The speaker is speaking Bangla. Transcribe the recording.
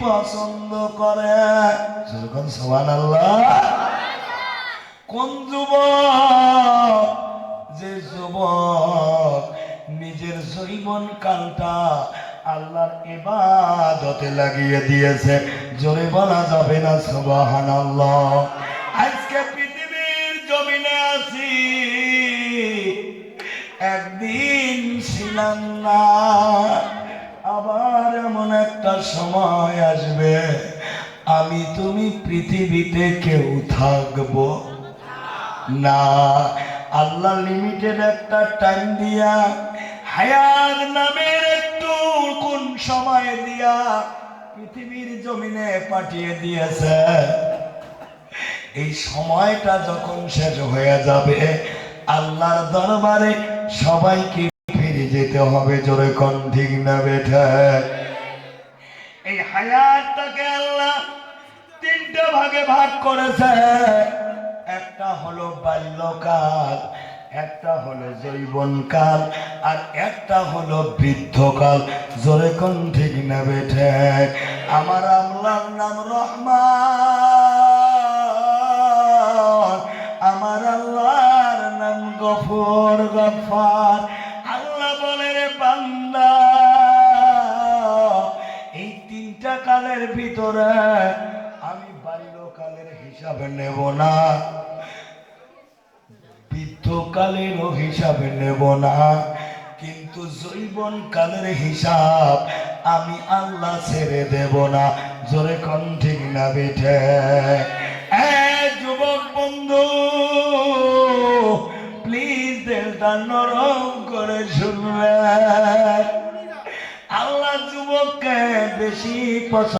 পছন্দ করে। সুবহানাল্লাহ। কোন যুবক, যে যুবক নিজের জীবন কালটা আল্লাহর ইবাদতে লাগিয়ে দিয়েছে, জোরে বলা যাবে না সুবহানাল্লাহ। আজকে পৃথিবীর জমিনে আছি, একদিন ছিলাম না, আবার এমন একটা সময় আসবে আমি তুমি পৃথিবীতে কেউ থাকবো না। আল্লাহ লিমিটেড একটা টাইম দিয়া, হায়াত নামের একটু কোন সময় দিয়া পৃথিবীর জমিনে পাঠিয়ে দিয়েছে। এই সময়টা যখন শেষ হয়ে যাবে, আল্লাহর দরবারে সবাইকে ফিরে যেতে হবে। জোরে কোন ঠিক না বেঠা? এই হায়াতটাকে আল্লাহ তিনটা ভাগে ভাগ করেছে। একটা হলো বাল্যকাল, একটা হলো যৌবনকাল, আর একটা হলো বৃদ্ধকাল। জোরে কোন ঠিক না বেঠে? আমার আল্লাহর নাম রহমান, আমার আল্লাহর নাম গফুর গফফার। আল্লাহ বলে, রে বান্দা, এই তিনটা কালের ভিতরে আমি বাল্যকালের হিসাবে নেব না, বৃদ্ধকালেরও হিসাবে নেব না, কিন্তু যৌবন কালের হিসাব আমি আল্লাহ ছেড়ে দেব না। জোরে কোন ঠিক না বেঠে? যুবক বন্ধু, প্লিজ দিলটা নরম করে শুনবে। আল্লাহ যুবককে বেশি পছন্দ